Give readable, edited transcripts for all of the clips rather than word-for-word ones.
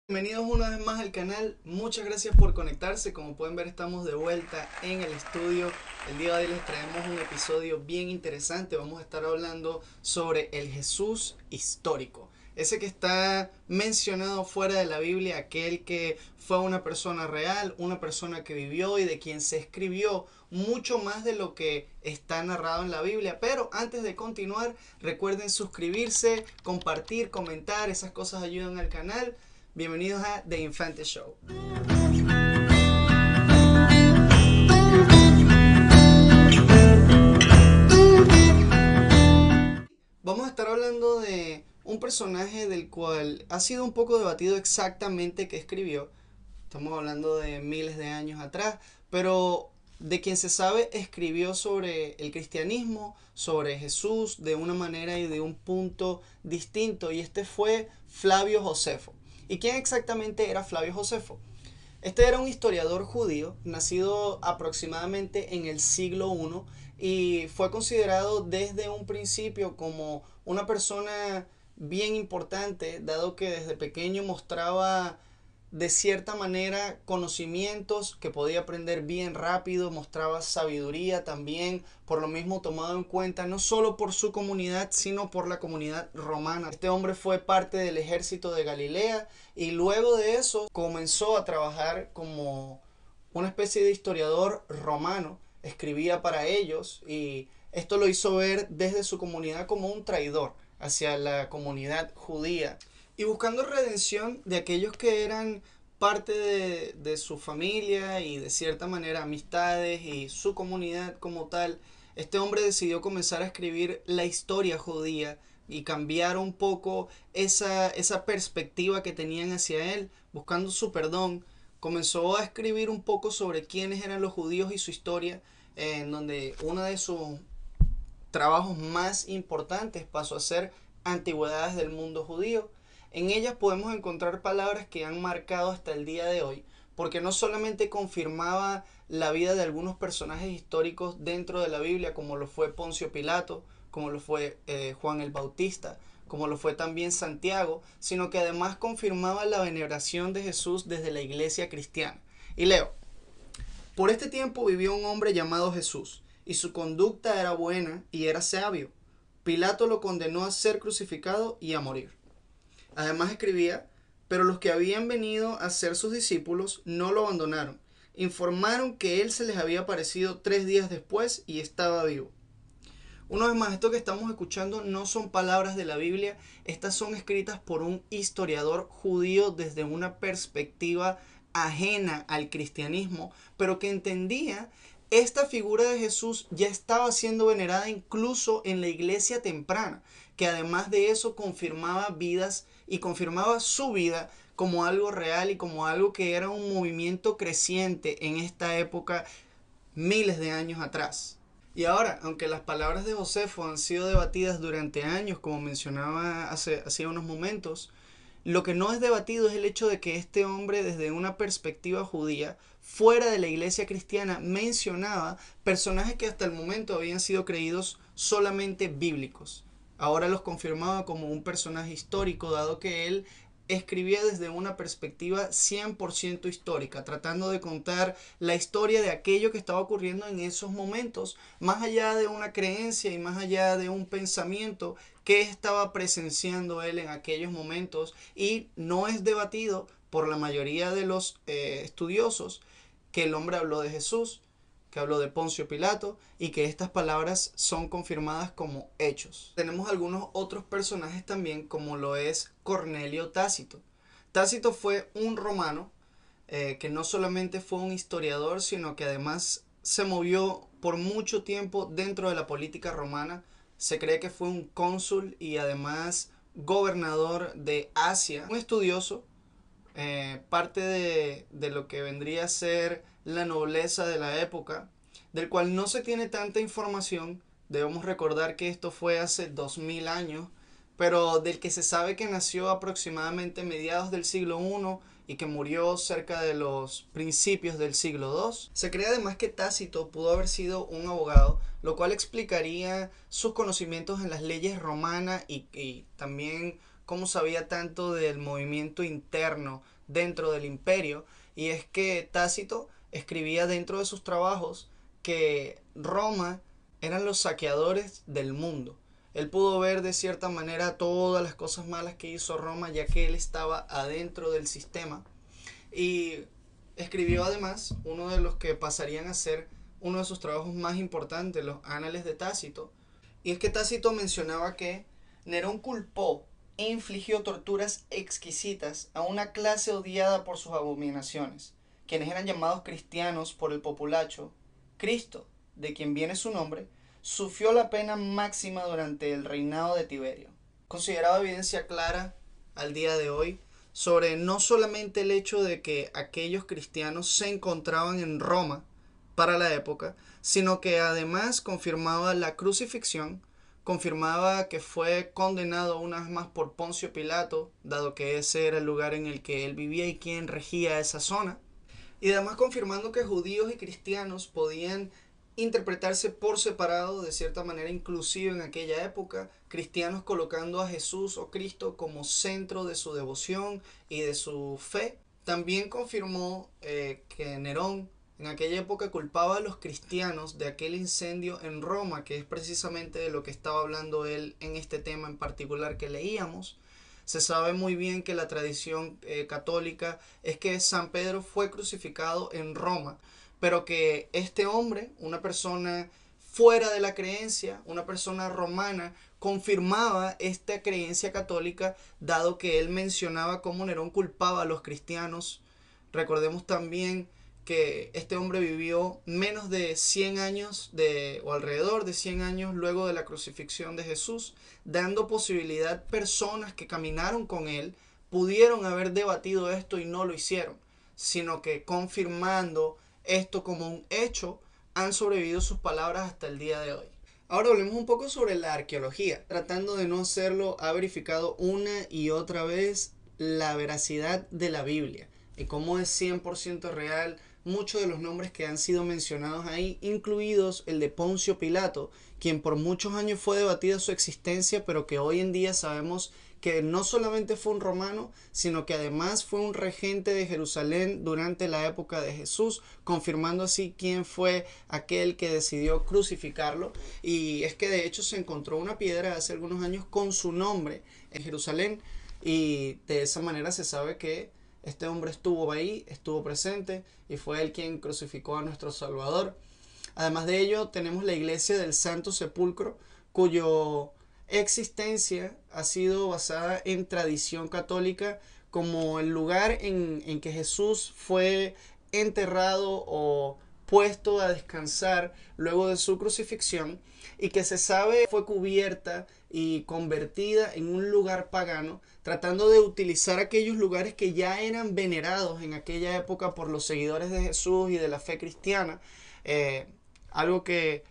Bienvenidos una vez más al canal, muchas gracias por conectarse. Como pueden ver, estamos de vuelta en el estudio. El día de hoy les traemos un episodio bien interesante. Vamos a estar hablando sobre el Jesús histórico, ese que está mencionado fuera de la Biblia, aquel que fue una persona real, una persona que vivió y de quien se escribió mucho más de lo que está narrado en la Biblia. Pero antes de continuar, recuerden suscribirse, compartir, comentar, esas cosas ayudan al canal. Bienvenidos a The Infante Show. Vamos a estar hablando de un personaje del cual ha sido un poco debatido exactamente qué escribió. Estamos hablando de miles de años atrás, pero de quien se sabe escribió sobre el cristianismo, sobre Jesús, de una manera y de un punto distinto, y este fue Flavio Josefo. ¿Y quién exactamente era Flavio Josefo? Este era un historiador judío, nacido aproximadamente en el siglo I, y fue considerado desde un principio como una persona bien importante, dado que desde pequeño mostraba de cierta manera conocimientos que podía aprender bien rápido, mostraba sabiduría también, por lo mismo tomado en cuenta no solo por su comunidad, sino por la comunidad romana. Este hombre fue parte del ejército de Galilea y luego de eso comenzó a trabajar como una especie de historiador romano, escribía para ellos, y esto lo hizo ver desde su comunidad como un traidor hacia la comunidad judía, y buscando redención de aquellos que eran parte de su familia y de cierta manera amistades y su comunidad como tal. Este hombre decidió comenzar a escribir la historia judía y cambiar un poco esa perspectiva que tenían hacia él, buscando su perdón. Comenzó a escribir un poco sobre quiénes eran los judíos y su historia, en donde uno de sus trabajos más importantes pasó a ser Antigüedades del mundo judío. En ellas podemos encontrar palabras que han marcado hasta el día de hoy, porque no solamente confirmaba la vida de algunos personajes históricos dentro de la Biblia, como lo fue Poncio Pilato, como lo fue Juan el Bautista, como lo fue también Santiago, sino que además confirmaba la veneración de Jesús desde la iglesia cristiana. Y leo: por este tiempo vivió un hombre llamado Jesús, y su conducta era buena y era sabio. Pilato lo condenó a ser crucificado y a morir. Además escribía: pero los que habían venido a ser sus discípulos no lo abandonaron. Informaron que él se les había aparecido 3 días después y estaba vivo. Una vez más, esto que estamos escuchando no son palabras de la Biblia, estas son escritas por un historiador judío desde una perspectiva ajena al cristianismo, pero que entendía esta figura de Jesús ya estaba siendo venerada incluso en la iglesia temprana, que además de eso confirmaba vidas y confirmaba su vida como algo real y como algo que era un movimiento creciente en esta época miles de años atrás. Y ahora, aunque las palabras de Josefo han sido debatidas durante años, como mencionaba hacía unos momentos, lo que no es debatido es el hecho de que este hombre, desde una perspectiva judía, fuera de la iglesia cristiana, mencionaba personajes que hasta el momento habían sido creídos solamente bíblicos. Ahora los confirmaba como un personaje histórico, dado que él escribía desde una perspectiva 100% histórica, tratando de contar la historia de aquello que estaba ocurriendo en esos momentos, más allá de una creencia y más allá de un pensamiento que estaba presenciando él en aquellos momentos. Y no es debatido por la mayoría de los estudiosos que el hombre habló de Jesús, que habló de Poncio Pilato, y que estas palabras son confirmadas como hechos. Tenemos algunos otros personajes también, como lo es Cornelio Tácito. Tácito fue un romano que no solamente fue un historiador, sino que además se movió por mucho tiempo dentro de la política romana. Se cree que fue un cónsul y además gobernador de Asia. Un estudioso, parte de lo que vendría a ser la nobleza de la época, del cual no se tiene tanta información. Debemos recordar que esto fue hace 2000 años, pero del que se sabe que nació aproximadamente mediados del siglo I y que murió cerca de los principios del siglo II. Se cree además que Tácito pudo haber sido un abogado, lo cual explicaría sus conocimientos en las leyes romanas y también cómo sabía tanto del movimiento interno dentro del imperio, y es que Tácito escribía dentro de sus trabajos que Roma eran los saqueadores del mundo. Él pudo ver de cierta manera todas las cosas malas que hizo Roma, ya que él estaba adentro del sistema. Y escribió además uno de los que pasarían a ser uno de sus trabajos más importantes, los Anales de Tácito. Y es que Tácito mencionaba que Nerón culpó e infligió torturas exquisitas a una clase odiada por sus abominaciones, quienes eran llamados cristianos por el populacho. Cristo, de quien viene su nombre, sufrió la pena máxima durante el reinado de Tiberio. Considerado evidencia clara al día de hoy sobre no solamente el hecho de que aquellos cristianos se encontraban en Roma para la época, sino que además confirmaba la crucifixión, confirmaba que fue condenado una vez más por Poncio Pilato, dado que ese era el lugar en el que él vivía y quien regía esa zona, y además confirmando que judíos y cristianos podían interpretarse por separado, de cierta manera inclusive en aquella época, cristianos colocando a Jesús o Cristo como centro de su devoción y de su fe. También confirmó que Nerón en aquella época culpaba a los cristianos de aquel incendio en Roma, que es precisamente de lo que estaba hablando él en este tema en particular que leíamos. Se sabe muy bien que la tradición católica es que San Pedro fue crucificado en Roma, pero que este hombre, una persona fuera de la creencia, una persona romana, confirmaba esta creencia católica, dado que él mencionaba cómo Nerón culpaba a los cristianos. Recordemos también que este hombre vivió menos de 100 años o alrededor de 100 años luego de la crucifixión de Jesús, dando posibilidad a personas que caminaron con él pudieron haber debatido esto y no lo hicieron, sino que confirmando esto como un hecho han sobrevivido sus palabras hasta el día de hoy. Ahora hablemos un poco sobre la arqueología. Tratando de no hacerlo, ha verificado una y otra vez la veracidad de la Biblia y cómo es 100% real muchos de los nombres que han sido mencionados ahí, incluidos el de Poncio Pilato, quien por muchos años fue debatida su existencia, pero que hoy en día sabemos que no solamente fue un romano, sino que además fue un regente de Jerusalén durante la época de Jesús, confirmando así quién fue aquel que decidió crucificarlo. Y es que de hecho se encontró una piedra hace algunos años con su nombre en Jerusalén, y de esa manera se sabe que este hombre estuvo ahí, estuvo presente y fue él quien crucificó a nuestro Salvador. Además de ello, tenemos la iglesia del Santo Sepulcro, cuyo existencia ha sido basada en tradición católica como el lugar en que Jesús fue enterrado o puesto a descansar luego de su crucifixión, y que se sabe fue cubierta y convertida en un lugar pagano, tratando de utilizar aquellos lugares que ya eran venerados en aquella época por los seguidores de Jesús y de la fe cristiana, algo que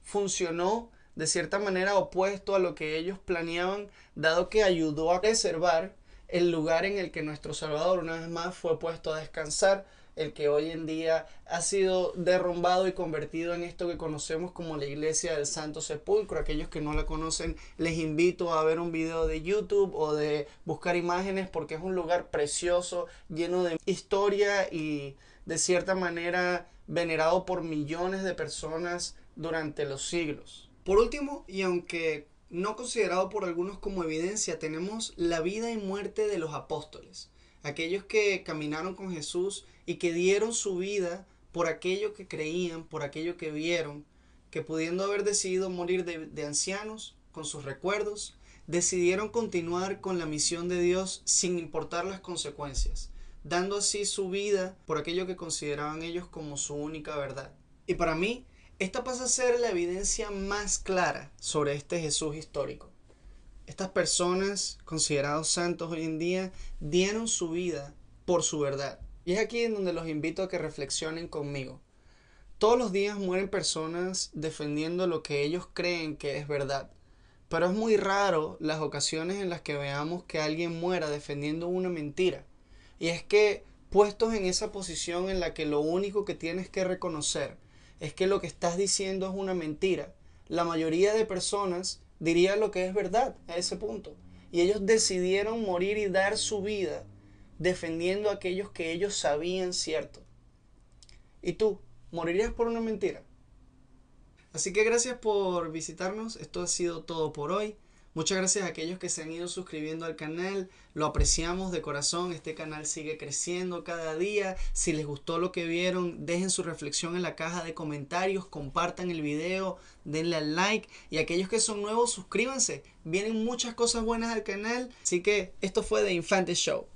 funcionó de cierta manera opuesto a lo que ellos planeaban, dado que ayudó a preservar el lugar en el que nuestro Salvador una vez más fue puesto a descansar, el que hoy en día ha sido derrumbado y convertido en esto que conocemos como la iglesia del Santo Sepulcro. Aquellos que no la conocen, les invito a ver un video de YouTube o de buscar imágenes, porque es un lugar precioso, lleno de historia y de cierta manera venerado por millones de personas durante los siglos. Por último, y aunque no considerado por algunos como evidencia, tenemos la vida y muerte de los apóstoles, aquellos que caminaron con Jesús y que dieron su vida por aquello que creían, por aquello que vieron, que pudiendo haber decidido morir de ancianos, con sus recuerdos, decidieron continuar con la misión de Dios sin importar las consecuencias, dando así su vida por aquello que consideraban ellos como su única verdad. Y para mí, esta pasa a ser la evidencia más clara sobre este Jesús histórico. Estas personas, considerados santos hoy en día, dieron su vida por su verdad. Y es aquí en donde los invito a que reflexionen conmigo. Todos los días mueren personas defendiendo lo que ellos creen que es verdad. Pero es muy raro las ocasiones en las que veamos que alguien muera defendiendo una mentira. Y es que, puestos en esa posición en la que lo único que tienes que reconocer es que lo que estás diciendo es una mentira, la mayoría de personas diría lo que es verdad a ese punto. Y ellos decidieron morir y dar su vida defendiendo a aquellos que ellos sabían cierto. ¿Y tú, morirías por una mentira? Así que gracias por visitarnos. Esto ha sido todo por hoy. Muchas gracias a aquellos que se han ido suscribiendo al canal. Lo apreciamos de corazón. Este canal sigue creciendo cada día. Si les gustó lo que vieron, dejen su reflexión en la caja de comentarios. Compartan el video. Denle al like. Y aquellos que son nuevos, suscríbanse. Vienen muchas cosas buenas al canal. Así que esto fue The Infante Show.